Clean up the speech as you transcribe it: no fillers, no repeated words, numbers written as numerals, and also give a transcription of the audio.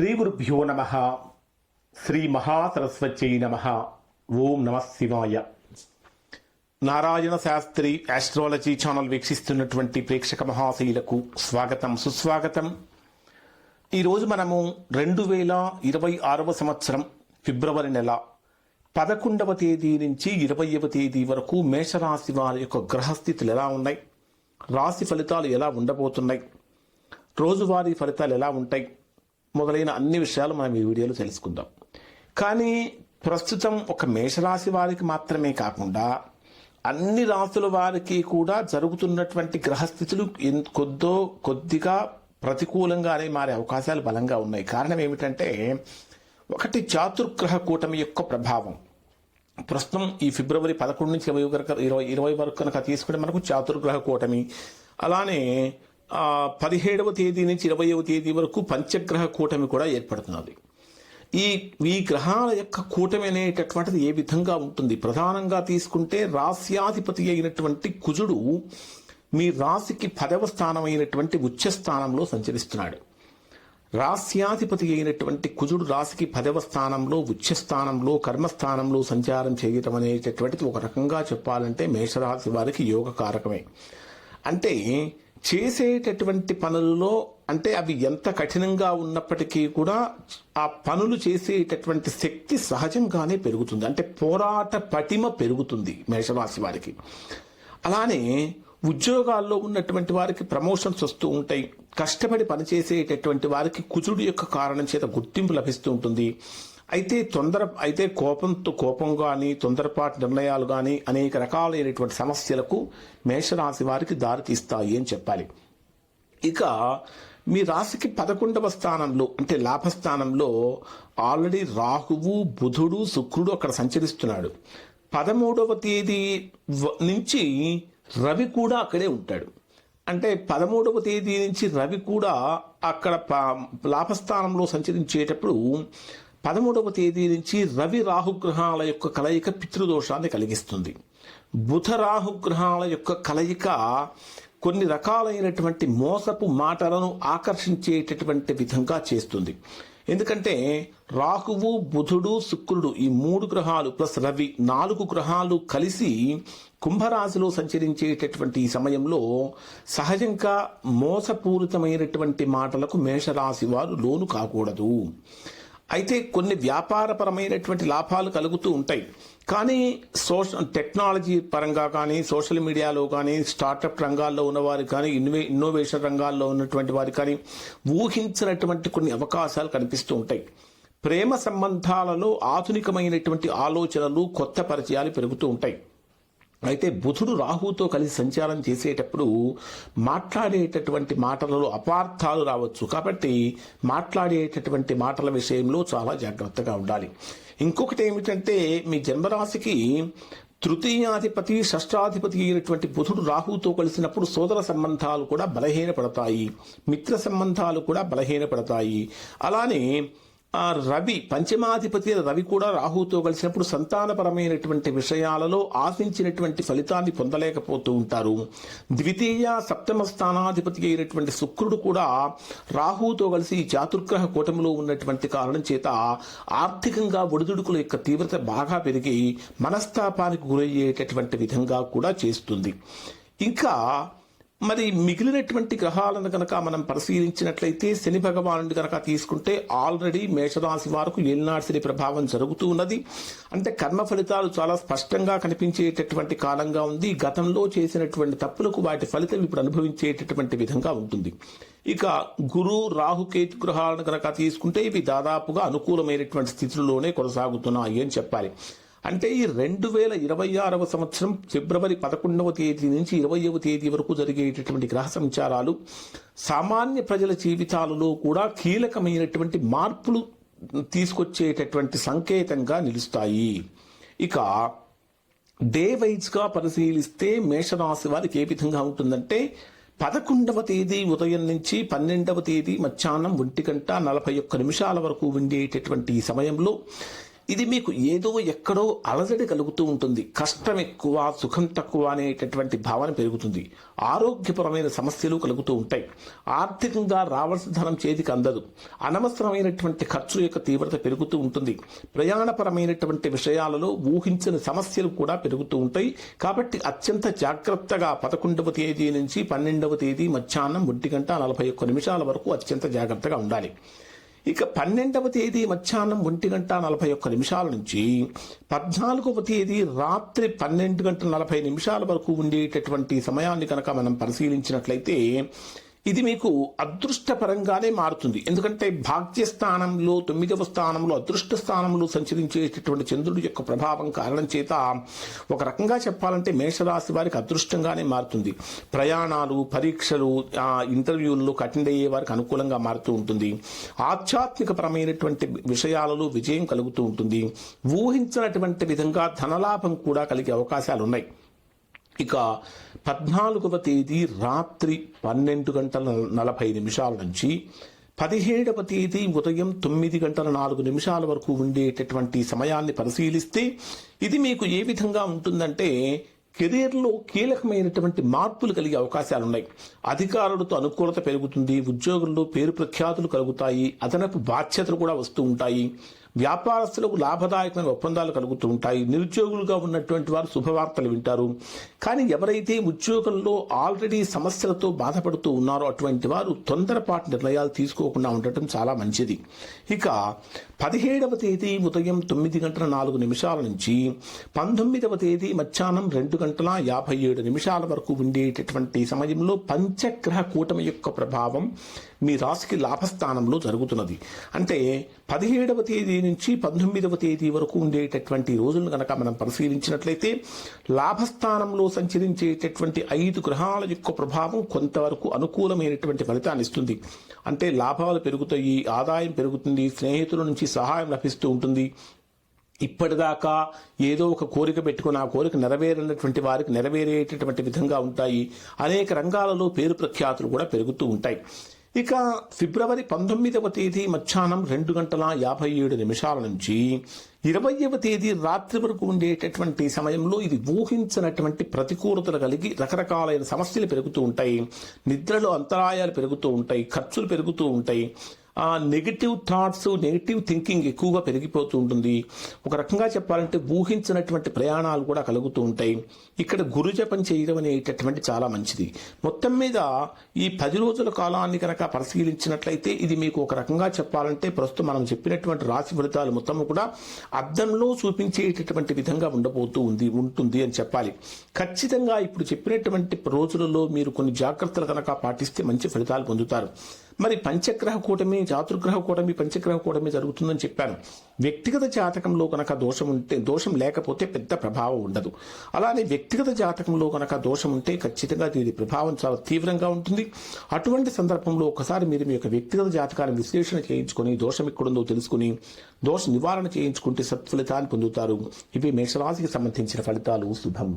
శ్రీగురుభ్యో నమ. శ్రీ మహాసరస్వత్యై నమ. ఓం నమ శివాయ. నారాయణ శాస్త్రి ఆస్ట్రాలజీ ఛానల్ వీక్షిస్తున్నటువంటి ప్రేక్షక మహాశైలకు స్వాగతం, సుస్వాగతం. ఈరోజు మనము 2026 సంవత్సరం ఫిబ్రవరి నెల 11వ తేదీ నుంచి 20వ తేదీ వరకు మేషరాశి వారి యొక్క గ్రహస్థితులు ఎలా ఉన్నాయి, రాశి ఫలితాలు ఎలా ఉండబోతున్నాయి, రోజువారీ ఫలితాలు ఎలా ఉంటాయి మొదలైన అన్ని విషయాలు మనం ఈ వీడియోలో తెలుసుకుందాం. కానీ ప్రస్తుతం ఒక మేషరాశి వారికి మాత్రమే కాకుండా అన్ని రాశుల వారికి కూడా జరుగుతున్నటువంటి గ్రహస్థితులు కొద్దిగా ప్రతికూలంగానే మారే అవకాశాలు బలంగా ఉన్నాయి. కారణం ఏమిటంటే, ఒకటి చాతుర్గ్రహ కూటమి యొక్క ప్రభావం. ప్రస్తుతం ఈ ఫిబ్రవరి 11 నుంచి 20 వరకు కనుక తీసుకుంటే మనకు చాతుర్గ్రహ కూటమి, అలానే 17వ తేదీ నుంచి 20వ తేదీ వరకు పంచగ్రహ కూటమి కూడా ఏర్పడుతున్నది. ఈ గ్రహాల యొక్క కూటమి అనేటటువంటిది ఏ విధంగా ఉంటుంది? ప్రధానంగా తీసుకుంటే రాస్యాధిపతి అయినటువంటి కుజుడు మీ రాశికి 10వ స్థానం అయినటువంటి ఉచ్చ స్థానంలో సంచరిస్తున్నాడు. రాస్యాధిపతి అయినటువంటి కుజుడు రాశికి 10వ స్థానంలో ఉచ్చ స్థానంలో కర్మస్థానంలో సంచారం చేయటం అనేటటువంటిది ఒక రకంగా చెప్పాలంటే మేషరాశి వారికి యోగకారకమే. అంటే చేసేటటువంటి పనులలో, అంటే అవి ఎంత కఠినంగా ఉన్నప్పటికీ కూడా ఆ పనులు చేసేటటువంటి శక్తి సహజంగానే పెరుగుతుంది. అంటే పోరాట పటిమ పెరుగుతుంది మేషరాశి వారికి. అలానే ఉద్యోగాల్లో ఉన్నటువంటి వారికి ప్రమోషన్స్ వస్తూ ఉంటాయి. కష్టపడి పనిచేసేటటువంటి వారికి కుజుడు యొక్క కారణం చేత గుర్తింపు లభిస్తూ ఉంటుంది. అయితే కోపం కానీ తొందరపాటు నిర్ణయాలు కానీ అనేక రకాలైనటువంటి సమస్యలకు మేషరాశి వారికి దారితీస్తాయి అని చెప్పాలి. ఇక మీ రాశికి 11వ స్థానంలో అంటే లాభస్థానంలో ఆల్రెడీ రాహువు, బుధుడు, శుక్రుడు అక్కడ సంచరిస్తున్నాడు. 13వ తేదీ నుంచి రవి కూడా అక్కడే ఉంటాడు. అంటే 13వ తేదీ నుంచి రవి కూడా అక్కడ లాభస్థానంలో సంచరించేటప్పుడు 13వ తేదీ నుంచి రవి రాహుగ్రహాల యొక్క కలయిక పితృదోషాన్ని కలిగిస్తుంది. బుధ రాహుగ్రహాల యొక్క కలయిక కొన్ని రకాలైనటువంటి మోసపు మాటలను ఆకర్షించేటటువంటి విధంగా చేస్తుంది. ఎందుకంటే రాహువు, బుధుడు, శుక్రుడు ఈ 3 గ్రహాలు ప్లస్ రవి 4 గ్రహాలు కలిసి కుంభరాశిలో సంచరించేటటువంటి ఈ సమయంలో సహజంగా మోసపూరితమైనటువంటి మాటలకు మేషరాశి వారు లోను కాకూడదు. అయితే కొన్ని వ్యాపారపరమైనటువంటి లాభాలు కలుగుతూ ఉంటాయి. కానీ టెక్నాలజీ పరంగా కానీ, సోషల్ మీడియాలో కానీ, స్టార్టప్ రంగాల్లో ఉన్నవారు కానీ, ఇన్నోవేషన్ రంగాల్లో ఉన్నటువంటి వారు కానీ ఊహించినటువంటి కొన్ని అవకాశాలు కనిపిస్తూ ఉంటాయి. ప్రేమ సంబంధాలలో ఆధునికమైనటువంటి ఆలోచనలు, కొత్త పరిచయాలు పెరుగుతూ ఉంటాయి. అయితే బుధుడు రాహుతో కలిసి సంచారం చేసేటప్పుడు మాట్లాడేటటువంటి మాటలలో అపార్థాలు రావచ్చు. కాబట్టి మాట్లాడేటటువంటి మాటల విషయంలో చాలా జాగ్రత్తగా ఉండాలి. ఇంకొకటి ఏమిటంటే, మీ జన్మరాశికి తృతీయాధిపతి, షష్టాధిపతి అయినటువంటి బుధుడు రాహుతో కలిసినప్పుడు సోదర సంబంధాలు కూడా బలహీనపడతాయి, మిత్ర సంబంధాలు కూడా బలహీనపడతాయి. అలానే రవి పంచమాధిపతి రవి కూడా రాహుతో కలిసినప్పుడు సంతానపరమైనటువంటి విషయాలలో ఆశించినటువంటి ఫలితాన్ని పొందలేకపోతూ ఉంటారు. ద్వితీయ సప్తమ స్థానాధిపతి అయినటువంటి శుక్రుడు కూడా రాహుతో కలిసి చాతుర్గ్రహ కూటమిలో ఉన్నటువంటి కారణం చేత ఆర్థికంగా ఒడిదుడుకుల యొక్క తీవ్రత బాగా పెరిగి మనస్తాపానికి గురయ్యేటటువంటి విధంగా కూడా చేస్తుంది. ఇంకా మరి మిగిలినటువంటి గ్రహాలను కనుక మనం పరిశీలించినట్లయితే శని భగవానుడి కనుక తీసుకుంటే ఆల్రెడీ మేషరాశి వారికి ఏలినాటి శని ప్రభావం జరుగుతూ ఉన్నది. అంటే కర్మ ఫలితాలు చాలా స్పష్టంగా కనిపించేటటువంటి కాలంగా ఉంది. గతంలో చేసినటువంటి తప్పులకు వాటి ఫలితం ఇప్పుడు అనుభవించేటటువంటి విధంగా ఉంటుంది. ఇక గురు, రాహు, కేతు గ్రహాలను కనుక తీసుకుంటే ఇవి దాదాపుగా అనుకూలమైనటువంటి స్థితిలోనే కొనసాగుతున్నాయి అని చెప్పాలి. అంటే ఈ 2026 సంవత్సరం ఫిబ్రవరి 11వ తేదీ నుంచి 20వ తేదీ వరకు జరిగేటటువంటి గ్రహ సంచారాలు సామాన్య ప్రజల జీవితాలలో కూడా కీలకమైనటువంటి మార్పులు తీసుకొచ్చేటటువంటి సంకేతంగా నిలుస్తాయి. ఇక డే వైజ్గా పరిశీలిస్తే మేషరాశి వారికి ఏ విధంగా ఉంటుందంటే, 11వ తేదీ ఉదయం నుంచి 12వ తేదీ మధ్యాహ్నం 1:41 వరకు ఉండేటటువంటి ఈ సమయంలో ఇది మీకు ఏదో ఎక్కడో అలజడి కలుగుతూ ఉంటుంది. కష్టం ఎక్కువ, సుఖం తక్కువ అనేటటువంటి భావన పెరుగుతుంది. ఆరోగ్యపరమైన సమస్యలు కలుగుతూ ఉంటాయి. ఆర్థికంగా రావాల్సిన ధనం చేతికి అందదు. అనవసరమైనటువంటి ఖర్చుల యొక్క తీవ్రత పెరుగుతూ ఉంటుంది. ప్రయాణపరమైనటువంటి విషయాలలో ఊహించిన సమస్యలు కూడా పెరుగుతూ ఉంటాయి. కాబట్టి అత్యంత జాగ్రత్తగా 11వ తేదీ నుంచి 12వ తేదీ మధ్యాహ్నం 1:41 వరకు అత్యంత జాగ్రత్తగా ఉండాలి. ఇక 12వ తేదీ మధ్యాహ్నం 1:41 నుంచి 14వ తేదీ రాత్రి 12:40 వరకు ఉండేటటువంటి సమయాన్ని కనుక మనం పరిశీలించినట్లయితే ఇది మీకు అదృష్టపరంగానే మారుతుంది. ఎందుకంటే భాగ్యస్థానంలో 9వ స్థానంలో అదృష్ట స్థానంలో సంచరించేటటువంటి చంద్రుడి యొక్క ప్రభావం కారణం చేత ఒక రకంగా చెప్పాలంటే మేషరాశి వారికి అదృష్టంగానే మారుతుంది. ప్రయాణాలు, పరీక్షలు, ఇంటర్వ్యూల్లో అటెండ్ అయ్యే వారికి అనుకూలంగా మారుతూ ఉంటుంది. ఆధ్యాత్మికపరమైనటువంటి విషయాలలో విజయం కలుగుతూ ఉంటుంది. ఊహించినటువంటి విధంగా ధనలాభం కూడా కలిగే అవకాశాలు ఉన్నాయి. ఇక 14వ తేదీ రాత్రి 12:40 నుంచి 17వ తేదీ ఉదయం 9:04 వరకు ఉండేటటువంటి సమయాన్ని పరిశీలిస్తే ఇది మీకు ఏ విధంగా ఉంటుందంటే కెరీర్లో కీలకమైనటువంటి మార్పులు కలిగే అవకాశాలు ఉన్నాయి. అధికారులతో అనుకూలత పెరుగుతుంది. ఉద్యోగుల్లో పేరు ప్రఖ్యాతులు కలుగుతాయి. అదనపు బాధ్యతలు కూడా వస్తూ ఉంటాయి. వ్యాపారస్తులకు లాభదాయకమైన ఒప్పందాలు కలుగుతూ ఉంటాయి. నిరుద్యోగులుగా ఉన్నటువంటి వారు శుభవార్తలు వింటారు. కానీ ఎవరైతే ఉద్యోగంలో ఆల్రెడీ సమస్యలతో బాధపడుతూ ఉన్నారో అటువంటి వారు తొందరపాటు నిర్ణయాలు తీసుకోకుండా ఉండటం చాలా మంచిది. ఇక 17వ తేదీ ఉదయం 9:04 నుంచి 19వ తేదీ మధ్యాహ్నం 2:57 వరకు ఉండేటటువంటి సమయంలో పంచగ్రహ కూటమి యొక్క ప్రభావం మీ రాశికి లాభస్థానంలో జరుగుతున్నది. అంటే 17వ తేదీ నుంచి 19వ తేదీ వరకు ఉండేటటువంటి రోజులను కనుక మనం పరిశీలించినట్లయితే లాభస్థానంలో సంచరించేటటువంటి 5 గ్రహాల యొక్క ప్రభావం కొంతవరకు అనుకూలమైనటువంటి ఫలితాన్ని ఇస్తుంది. అంటే లాభాలు పెరుగుతాయి, ఆదాయం పెరుగుతుంది, స్నేహితుల నుంచి సహాయం లభిస్తూ ఉంటుంది. ఇప్పటిదాకా ఏదో ఒక కోరిక పెట్టుకుని ఆ కోరిక నెరవేరినటువంటి వారికి నెరవేరేటటువంటి విధంగా ఉంటాయి. అనేక రంగాలలో పేరు ప్రఖ్యాతులు కూడా పెరుగుతూ ఉంటాయి. ఇక ఫిబ్రవరి 19వ తేదీ మధ్యాహ్నం 2:57 నుంచి 20వ తేదీ రాత్రి వరకు ఉండేటటువంటి సమయంలో ఇది ఊహించినటువంటి ప్రతికూలతలు కలిగి రకరకాలైన సమస్యలు పెరుగుతూ ఉంటాయి. నిద్రలో అంతరాయాలు పెరుగుతూ ఉంటాయి. ఖర్చులు పెరుగుతూ ఉంటాయి. నెగిటివ్ థాట్స్, నెగిటివ్ థింకింగ్ ఎక్కువగా పెరిగిపోతూ ఉంటుంది. ఒక రకంగా చెప్పాలంటే ఊహించినటువంటి ప్రయాణాలు కూడా కలుగుతూ ఉంటాయి. ఇక్కడ గురుజపం చేయడం అనేటటువంటి చాలా మంచిది. మొత్తం మీద ఈ 10 రోజుల కాలాన్ని కనుక పరిశీలించినట్లయితే ఇది మీకు ఒక రకంగా చెప్పాలంటే ప్రస్తుతం మనం చెప్పినటువంటి రాశి ఫలితాలు మొత్తం కూడా అద్దంలో చూపించేటటువంటి విధంగా ఉంటుంది అని చెప్పాలి. ఖచ్చితంగా ఇప్పుడు చెప్పినటువంటి రోజులలో మీరు కొన్ని జాగ్రత్తలు కనుక పాటిస్తే మంచి ఫలితాలు పొందుతారు. మరి పంచగ్రహ కూటమి, చాతుర్గ్రహ కూటమి, పంచగ్రహ కూటమి జరుగుతుందని చెప్పాను. వ్యక్తిగత జాతకంలో కనుక దోషం లేకపోతే పెద్ద ప్రభావం ఉండదు. అలానే వ్యక్తిగత జాతకంలో కనుక దోషం ఉంటే ఖచ్చితంగా దీని ప్రభావం చాలా తీవ్రంగా ఉంటుంది. అటువంటి సందర్భంలో ఒకసారి మీరు మీ యొక్క వ్యక్తిగత జాతకాన్ని విశ్లేషణ చేయించుకొని దోషం ఎక్కడుందో తెలుసుకుని దోష నివారణ చేయించుకుంటే సత్ఫలితాన్ని పొందుతారు. ఇవి మేషరాశికి సంబంధించిన ఫలితాలు. శుభం.